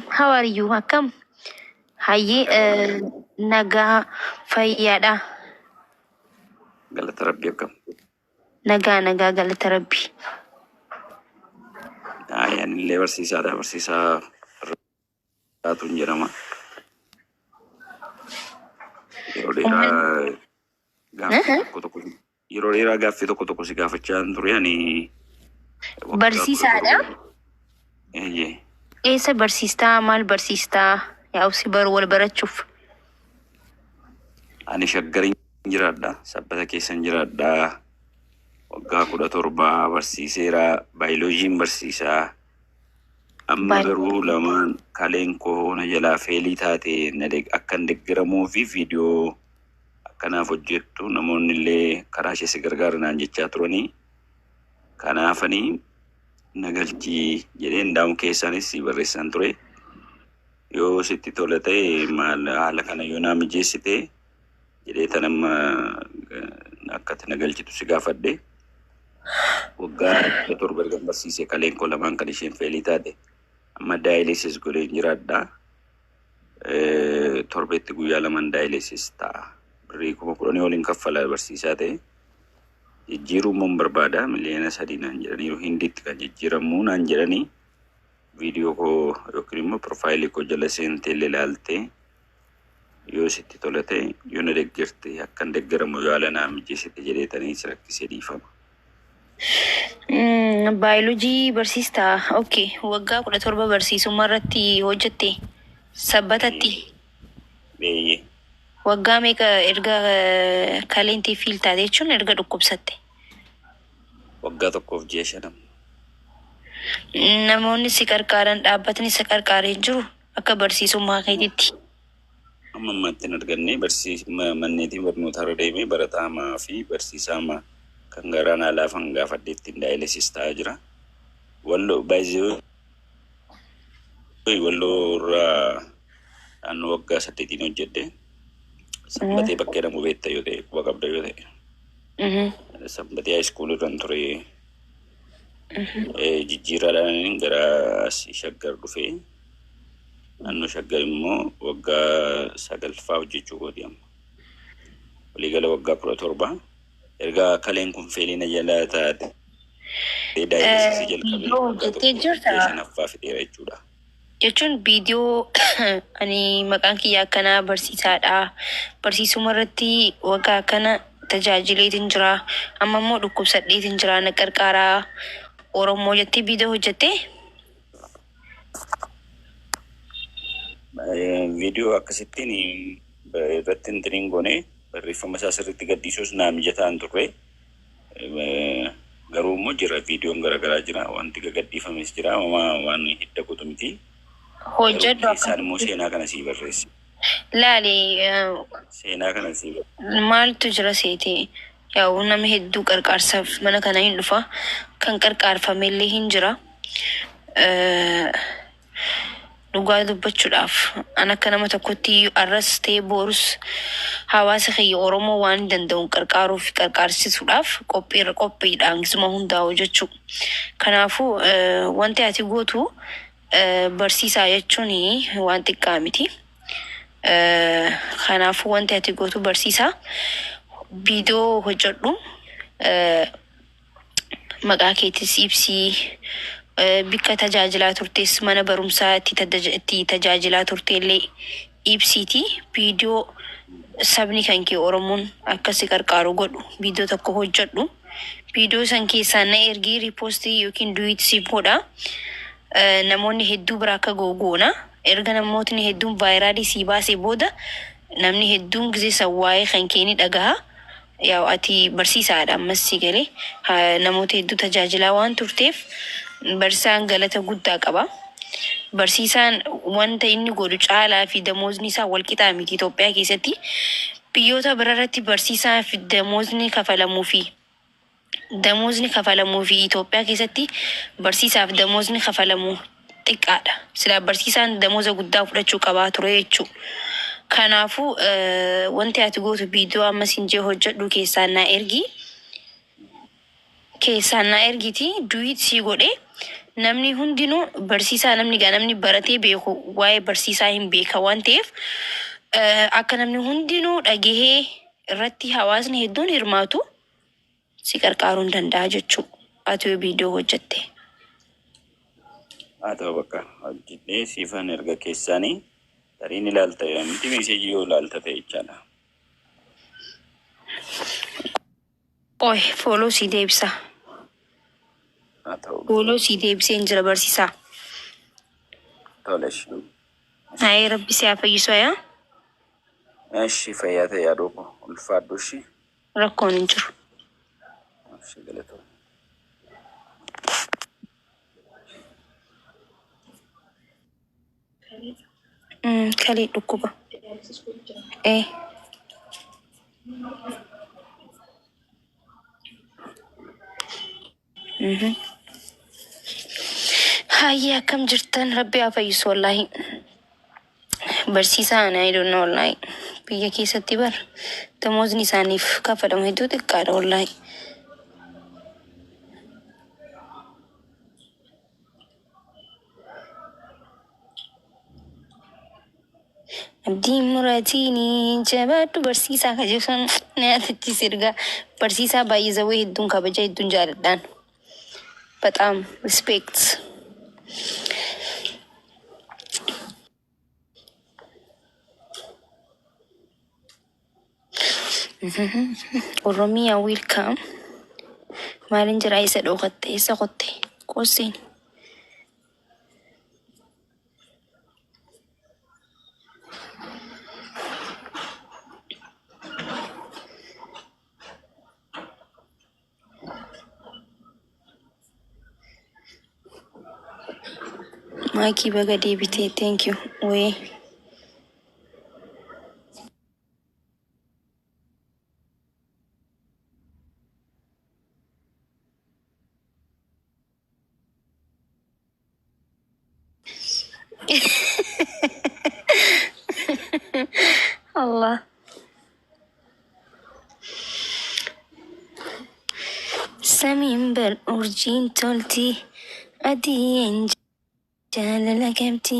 How are you? Akam? Hayi naga fayyada. Galata Rabbi akkam. Naga galata Rabbi. Anillee barsiisaadha. Barsiisaa Raatuun jedhama. Yeroo dheeraa gaaffii tokko tokko si gaafachaa ture ani. Barsiisaadha? Eessa barsiistaa? Maal barsiistaa? Yaa si baru wal barachuuf. Ani Shaggarin jiraadha. Sabbata keessan jiraadha. Waggaa 17 barsiiseera. Baayoloojiin barsiisaa. Amma garuu lamaan kaleen koo na jalaa feelii taate akkan deeggaramuu fi viidiyoo akkanaaf hojjettu namoonni illee karaa ishee si gargaaranaan jechaa turanii. Kanaafanii nagalchii jedheen daa'im keessaanis si barreessan ture. Yoo sitti tola ta'e maal haala kana yoo naa mijeessite jedhee tanamma akkatti nagalchitu si gaafadhe. Waggaa 7 erga barsiisee kaleen koo lamaan kan isheen feelii taate. Amma dialysis godheen jiraadha. Torbeetti guyyaa lamaan dialysis ta'a. Birrii 10,000 waliin kaffala barsiisaa ta'e. Jijjiiruun barbaada miliyoona 3 naan jedhanii Hindiitti kan jijjiiramuu naan jedhanii viidiyoo koo yookiin immoo profaayilii koo jala seentee ilaalte yoo sitti tola ta'e yoo na deeggarte akkan deeggaramu yaala naa mijeessite jedheetanii si rakkisee dhiifama. Baayoloojii barsiistaa. Okay. Waggaa 17 barsiisummaa irratti hojjette sabbatatti. Waggaa meeqa erga kaleentii fiil taate jechuun erga dhukkubsatte? Waggaa 1 ji'a 5. Namoonni si qarqaaran dhaabbatni si qarqaaree jiru akka barsiisummaa keetiitti. Amma ammatti hin arganne manneetiin barnootaa irra deemee barataamaa fi barsiisaamaa kan garaan alaafan gaafadheetti dialysis ta'aa jira. Walloo baay'ee walloo irraa naannoo waggaa 8 hojjedhe. Sambatee bakkee namu beekta yoo ta'e quba qabda yoo ta'e. Sambatee haayiskuulii irraan ture. Jijjiiraadhaan gara Shaggar dhufee naannoo Shaggar immoo waggaa 9 hojjechuu gooti amma. Waliigala waggaa 17 erga kaleen kun feelii na jalaa taate. Dialysis jalqabee hojjettee jirta? Shanaffaa fideera jechuudha. Jechuun viidiyoo ani maqaan kiyya akkanaa barsiisaadha. Barsiisuma irratti waggaa akkana tajaajileetiin jira. Amma immoo dhukkubsadheetiin jira na qarqaaraa. Oromoo jettee viidiyoo hojjettee? Viidiyoo akkasittiin irratti hin goone barreeffama isaa sirriitti gaddisuus naa mijataan turre. Garuu immoo jira viidiyoon garaagaraa jira. Wanti gadhiifames jira. Waan hidda godhu miti. Hojjedhu isaan immoo seenaa kana sii barreesse. Laali Seenaa kana sii barreesse. maaltu jira seete? Yaa nama hedduu qarqaarsaaf mana kana hin dhufa. Kan qarqaarfame illee hin jira. Dhugaa dubbachuudhaaf an akka nama tokkotti arras ta'ee boorus hawaasa kiyya Oromoo waan danda'uun qarqaaruu fi qarqaarsisuudhaaf qophiidhaan gisuma hundaa'u jechuu. Kanaafuu wanti ati gootu barsiisaa jechuun waan xiqqaa miti. Kanaafuu wanti ati gootu barsiisaa viidiyoo hojjedhu maqaa keetis ibsii bikka tajaajilaa turtes mana barumsaa itti tajaajilaa turteellee ibsiiti. Viidiyoo sabni kan kee Oromoon akkasi qarqaaru godhu viidiyoo tokko hojjedhu. Viidiyoo san keessaa na ergii riipoostii yookiin duwiitii boodha. Namoonni hedduu bira akka gogoona. Erga namootni hedduun vaayiraalii sii baasee booda namni hedduun gisee sawwaa'ee kan kee ni dhagaha. Yaa ati barsiisaadha ammas si galee namoota hedduu tajaajilaa waan turteef barsiisaan galata guddaa qaba. Barsiisaan wanta inni godhu caalaa fi damoozni isaa wal qixaa miti Itoophiyaa keessatti. Biyyoota biraarratti barsiisaa fi damoozni kafalamuu fi Itoophiyaa keessatti barsiisaaf damoozni kafalamu xiqqaadha. Sila barsiisaan damooza guddaa fudhachuu qabaa ture jechuu. Kanaafuu wanti ati gootu viidiyoo amma sinjee hojjedhu keessaan na ergiti duwit si godhe namni hundinuu barsiisaa namni baratee beeku waa'ee barsiisaa hin beeka waan ta'eef akka namni hundinuu dhagahee irratti hawaasni hedduun hirmaatu si qarqaaruu hin danda'a jechuu ati viidiyoo hojjette. Haa ta'u bakka hojjedhee siifan erga keessaanii tariin ilaalta miti meesheejii yoo ilaalta ta'e jechaadha. Qoy fooloo si deebisa. Haa ta'u. Fooloo si deebisee hin jira barsiisaa. Tole shi. Hayi rabbi si haa fayyisu yaa. Eshi fayyaa ta'e yaaduu ko ulfaadhu shi. Rakkoon hin jiru. Shi galatoo. Kali dhukkuba. Hayyi akkam jirtan rabbi haa fayyisu wallaahi. Barsiisaan I don't know wallaahi. Biyya keessatti bar damoozni isaaniif kaffalamu hedduu xiqqaadha wallaahi. Abdiin muraatiini jabaadhu barsiisaa kajeessan nyaatatti sirgaa barsiisaa baay'ee zawwee hedduun kabaja hedduun jaaladhaan. በጣም ሪስፔክት ኦሮሚያ ዌልካም ማልንጀራ ይሰዶ ቆጤ ሰቆጤ ቆሴን Mikey Bagadi BT, thank you. We Allah. Samin bel urjin tolti adiyen jalala kemti.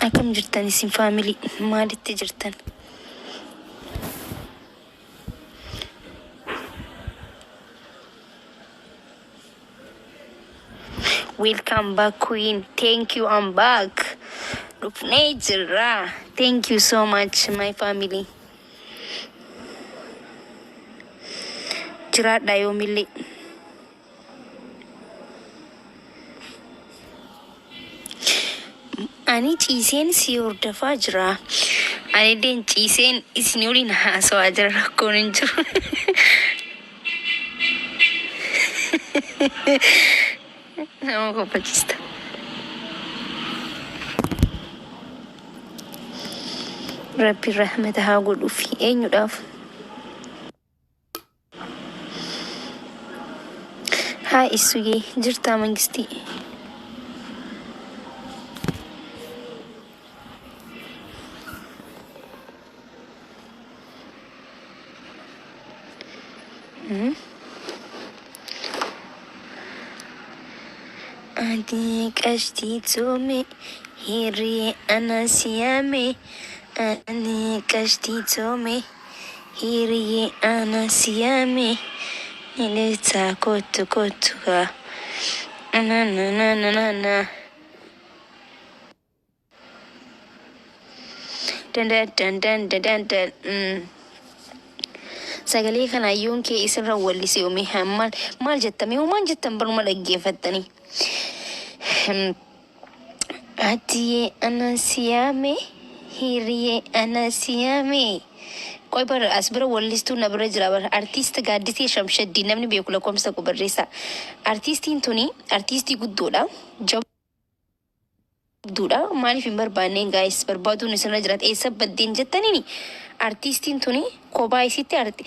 Akkam jirtan isin family maalitti jirtan? Welcome back Queen. Thank you, I'm back. Rufnejra. Thank you so much my family. Jiraadha yoomillee. Ani ciiseen si hordofaa jira. Ani den ciiseen isin waliin haasawaa jira rakkoon hin jiru. Nama kophachiista. Rabbi rahmata haa godhuufi eenyudhaaf? Haa isugee jirtaa mangistii. Adi kashti tome hiri anasiyame. Adi kashti tome hiri anasiyame. Nileta kotu ka. Na na na na na na. Dan dan dan dan dan dan dan. Sagalee kana yoon kee isirra wallisee uumee maal jettame uumaan jettan baruma dhaggeeffattanii. Ati anasiyame hiriye anasiyame Qoy bar asbira wallistu nabra jira bar artist gaaddisee Shamshaddiin namni beeku lakkoomsa ku barreessa. Artistiin tuni artistii guddoodha. Jabduudha. Maaliif hin barbaanneen gaayis barbaaduun isirra jiraat eessa baddeen jettaniini artistiin tuni kophaa isitti arti.